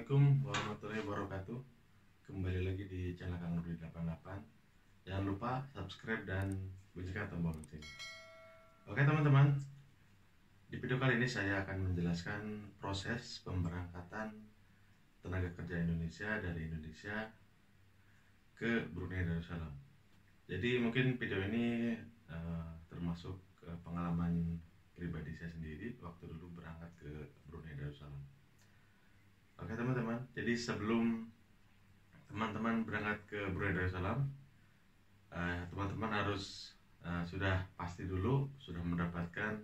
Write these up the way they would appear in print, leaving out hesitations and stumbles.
Assalamualaikum warahmatullahi wabarakatuh. Kembali lagi di channel Kang Rudi 88. Jangan lupa subscribe dan bunyikan tombol lonceng. Oke teman-teman, di video kali ini saya akan menjelaskan proses pemberangkatan tenaga kerja Indonesia dari Indonesia ke Brunei Darussalam. Jadi mungkin video ini termasuk pengalaman pribadi saya sendiri waktu dulu berangkat ke Brunei Darussalam. Oke teman-teman, jadi sebelum teman-teman berangkat ke Brunei Darussalam, teman-teman harus sudah pasti dulu sudah mendapatkan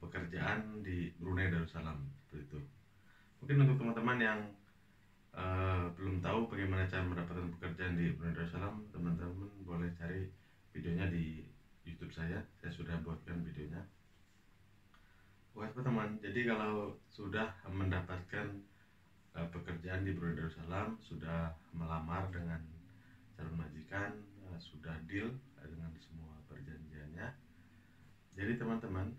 pekerjaan di Brunei Darussalam seperti itu. Mungkin untuk teman-teman yang belum tahu bagaimana cara mendapatkan pekerjaan di Brunei Darussalam, teman-teman boleh cari videonya di YouTube saya sudah buatkan videonya. Buat teman-teman, jadi kalau sudah mendapatkan pekerjaan di Brunei Darussalam, sudah melamar dengan calon majikan, sudah deal dengan semua perjanjiannya. Jadi teman-teman,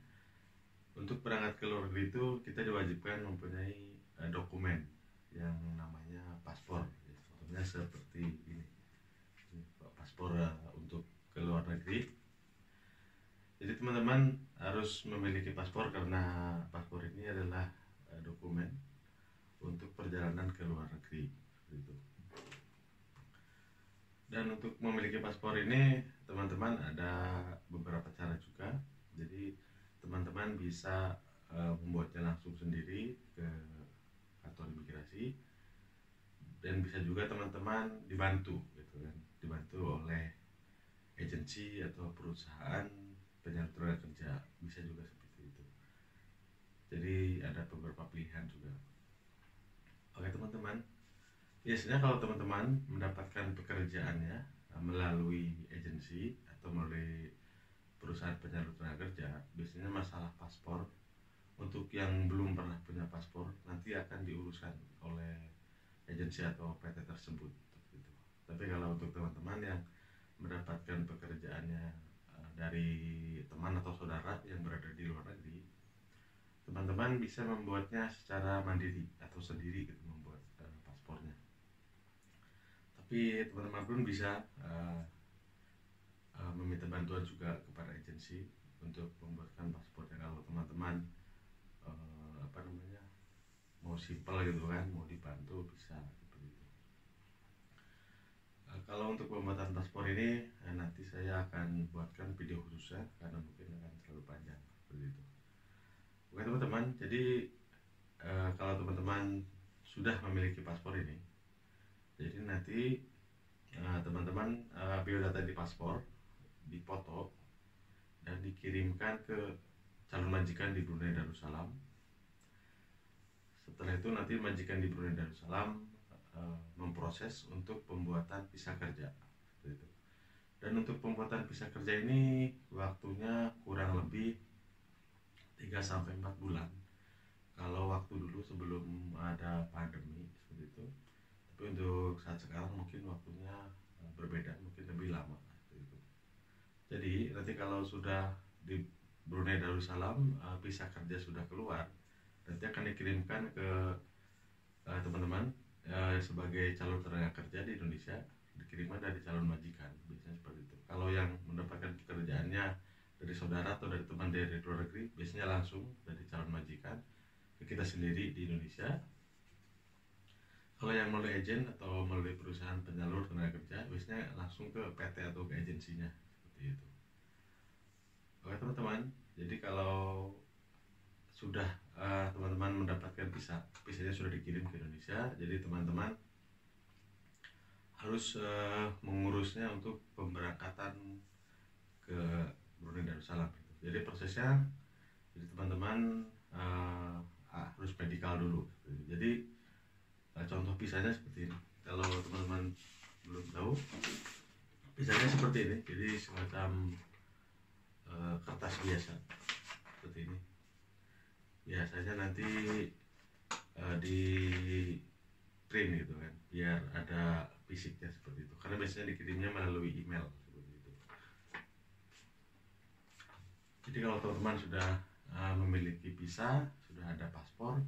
untuk berangkat ke luar negeri itu kita diwajibkan mempunyai dokumen yang namanya paspor. Contohnya seperti ini paspor untuk ke luar negeri. Jadi teman-teman harus memiliki paspor karena paspor ini adalah dokumen untuk perjalanan ke luar negeri gitu. Dan untuk memiliki paspor ini teman-teman ada beberapa cara juga. Jadi teman-teman bisa membuatnya langsung sendiri ke kantor imigrasi, dan bisa juga teman-teman dibantu gitu kan, dibantu oleh agensi atau perusahaan penyalur tenaga kerja, bisa juga seperti itu. Jadi ada beberapa pilihan juga. Oke teman-teman, biasanya kalau teman-teman mendapatkan pekerjaannya melalui agensi atau melalui perusahaan penyalur tenaga kerja, biasanya masalah paspor untuk yang belum pernah punya paspor nanti akan diuruskan oleh agensi atau PT tersebut gitu. Tapi kalau untuk teman-teman yang mendapatkan pekerjaannya dari teman atau saudara yang berada di luar negeri, teman-teman bisa membuatnya secara mandiri atau sendiri gitu, membuat paspornya. Tapi teman-teman pun bisa meminta bantuan juga kepada agensi untuk membuatkan paspornya. Kalau teman-teman mau simpel gitu kan, mau dibantu, bisa seperti itu. Kalau untuk pembuatan paspor ini nanti saya akan buatkan video khususnya karena mungkin akan terlalu panjang seperti itu. Oke teman-teman, jadi kalau teman-teman sudah memiliki paspor ini, jadi nanti teman-teman biodata di paspor dipoto dan dikirimkan ke calon majikan di Brunei Darussalam. Setelah itu nanti majikan di Brunei Darussalam memproses untuk pembuatan visa kerja seperti itu. Dan untuk pembuatan visa kerja ini waktunya kurang lebih 3-4 bulan. Kalau waktu dulu sebelum ada pandemi seperti itu. Tapi untuk saat sekarang mungkin waktunya berbeda, mungkin lebih lama seperti itu. Jadi nanti kalau sudah di Brunei Darussalam visa kerja sudah keluar, nanti akan dikirimkan ke teman-teman sebagai calon tenaga kerja di Indonesia, dikirimkan dari calon majikan, biasanya seperti itu. Kalau yang mendapatkan pekerjaannya dari saudara atau dari teman dari luar negeri, biasanya langsung dari calon majikan ke kita sendiri di Indonesia. Kalau yang melalui agen atau melalui perusahaan penyalur tenaga kerja, biasanya langsung ke PT atau ke agensinya seperti itu. Oke teman-teman, jadi kalau sudah teman-teman mendapatkan visanya sudah dikirim ke Indonesia, jadi teman-teman harus mengurusnya untuk pemberangkatan ke Brunei Darussalam. Jadi prosesnya, jadi teman-teman harus medical dulu. Jadi contoh visanya seperti ini. Kalau teman-teman belum tahu, visanya seperti ini. Jadi semacam kertas biasa seperti ini. Biasanya nanti di print gitu kan, biar ada fisiknya seperti itu. Karena biasanya dikirimnya melalui email seperti itu. Jadi kalau teman-teman sudah memiliki visa, sudah ada paspor,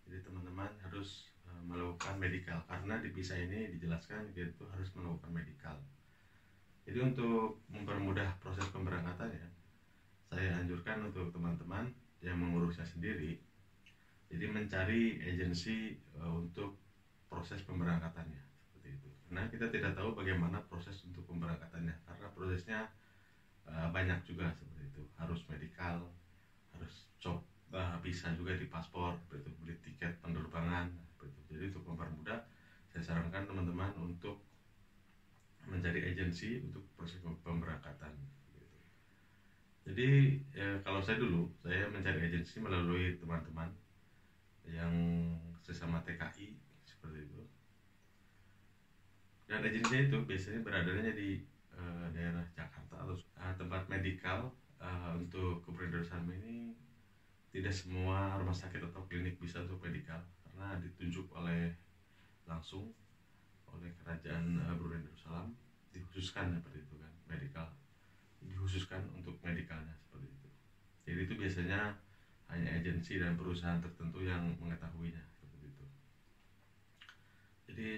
jadi teman-teman harus melakukan medical, karena di visa ini dijelaskan dia itu harus melakukan medical. Jadi untuk mempermudah proses pemberangkatannya, saya anjurkan untuk teman-teman yang mengurusnya sendiri, jadi mencari agensi untuk proses pemberangkatannya seperti itu. Nah, kita tidak tahu bagaimana proses untuk pemberangkatannya karena prosesnya banyak juga seperti itu. Harus medical, harus cop visa juga di paspor, seperti itu, beli tiket penerbangan, seperti itu. Jadi untuk mempermudah, saya sarankan teman-teman untuk mencari agensi untuk proses pemberangkatan. Jadi kalau saya mencari agensi melalui teman-teman yang sesama TKI seperti itu. Dan agensinya itu biasanya beradanya di daerah Jakarta atau tempat medical. Untuk Kebun Darussalam ini tidak semua rumah sakit atau klinik bisa untuk medical karena ditunjuk langsung oleh Kerajaan Brunei Darussalam, dikhususkan seperti itu kan, medical dikhususkan untuk medicalnya seperti itu. Jadi itu biasanya hanya agensi dan perusahaan tertentu yang mengetahuinya seperti itu. Jadi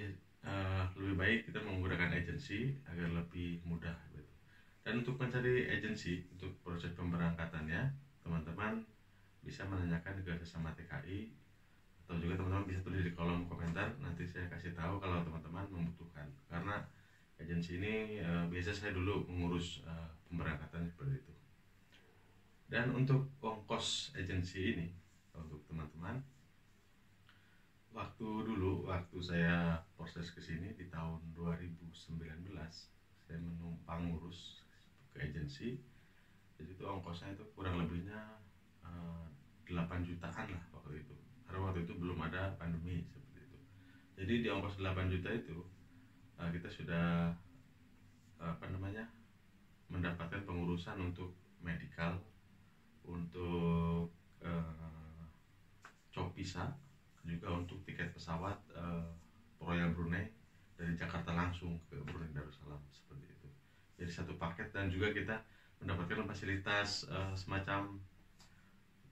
lebih baik kita menggunakan agensi agar lebih mudah gitu. Dan untuk mencari agensi untuk proses pemberangkatannya, teman-teman bisa menanyakan ke sesama TKI, atau juga teman-teman bisa tulis di kolom komentar, nanti saya kasih tahu kalau teman-teman membutuhkan. Karena agensi ini biasa saya dulu mengurus pemberangkatan seperti itu. Dan untuk ongkos agensi ini untuk teman-teman, waktu saya proses ke sini di tahun 2019, saya menumpang ngurus ke agensi. Jadi itu ongkosnya itu kurang lebihnya 8 jutaan lah waktu itu. Karena waktu itu belum ada pandemi seperti itu. Jadi di ongkos 8 juta itu kita sudah mendapatkan pengurusan untuk medical, untuk cop visa, juga untuk tiket pesawat Royal Brunei dari Jakarta langsung ke Brunei Darussalam seperti itu. Jadi satu paket, dan juga kita mendapatkan fasilitas semacam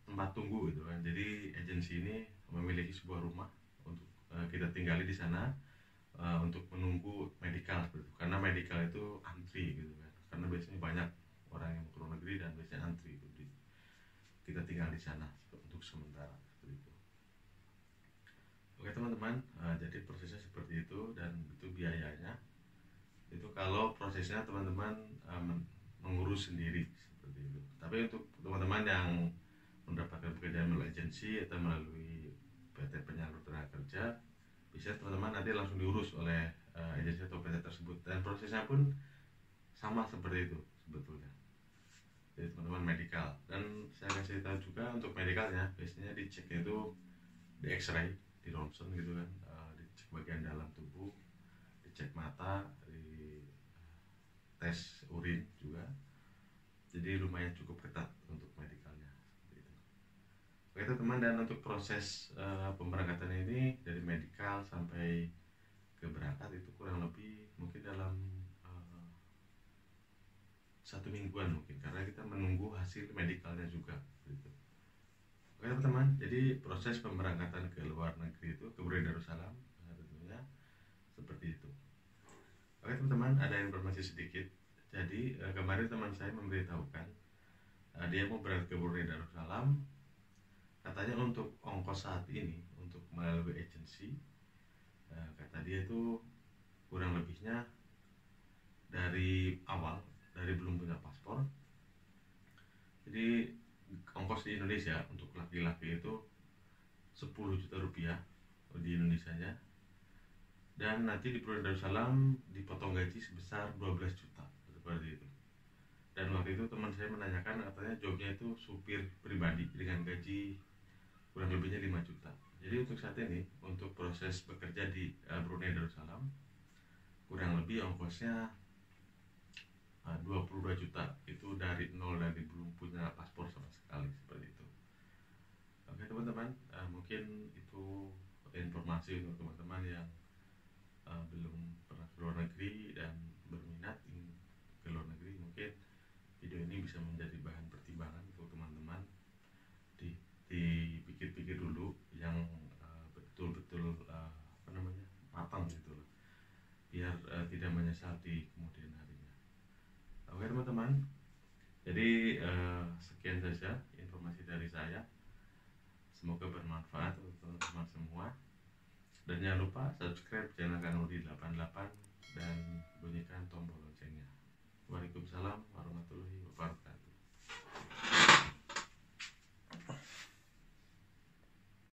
tempat tunggu gitu kan. Jadi agensi ini memiliki sebuah rumah untuk kita tinggali di sana untuk menunggu medical seperti itu. Karena medical itu antri gitu kan. Karena biasanya banyak orang yang ke luar negeri dan biasanya antri itu. Kita tinggal di sana untuk sementara seperti itu. Oke teman-teman, jadi prosesnya seperti itu, dan itu biayanya. Itu kalau prosesnya teman-teman mengurus sendiri seperti itu. Tapi untuk teman-teman yang mendapatkan pekerjaan melalui agensi atau melalui PT Penyalur Tenaga Kerja, bisa teman-teman nanti langsung diurus oleh agensi atau PT tersebut, dan prosesnya pun sama seperti itu sebetulnya. Jadi teman-teman medical, dan saya kasih tahu juga untuk medicalnya biasanya diceknya itu di X-ray, di ronsen gitu kan, dicek bagian dalam tubuh, dicek mata, di tes urin juga. Jadi lumayan cukup ketat untuk medicalnya seperti itu. Oke teman, dan untuk proses pemberangkatan ini dari medical sampai ke berangkat itu kurang lebih mungkin dalam 1 mingguan mungkin, karena kita menunggu hasil medicalnya juga gitu. Oke teman-teman, jadi proses pemberangkatan ke luar negeri itu ke Brunei Darussalam tentunya seperti itu. Oke teman-teman, ada informasi sedikit. Jadi kemarin teman saya memberitahukan dia mau berangkat ke Brunei Darussalam. Katanya untuk ongkos saat ini untuk melalui agensi, kata dia itu kurang lebihnya dari awal, dari belum punya paspor. Jadi ongkos di Indonesia untuk laki-laki itu 10 juta rupiah di Indonesianya, dan nanti di Brunei Darussalam dipotong gaji sebesar 12 juta seperti itu. Dan waktu itu teman saya menanyakan, katanya jobnya itu supir pribadi dengan gaji kurang lebihnya 5 juta. Jadi untuk saat ini untuk proses bekerja di Brunei Darussalam kurang lebih ongkosnya 22 juta, itu dari nol, dari belum punya paspor sama sekali seperti itu. Oke teman-teman, mungkin itu informasi untuk teman-teman yang belum pernah ke luar negeri dan berminat ingin ke luar negeri. Mungkin video ini bisa menjadi bahan pertimbangan untuk teman-teman. Dipikir-pikir dulu yang betul-betul tidak menyesal di kemudian harinya. Oke teman-teman, jadi sekian saja informasi dari saya. Semoga bermanfaat untuk teman-teman semua. Dan jangan lupa subscribe channel Kang Rudi 88 dan bunyikan tombol loncengnya. Waalaikumsalam warahmatullahi wabarakatuh.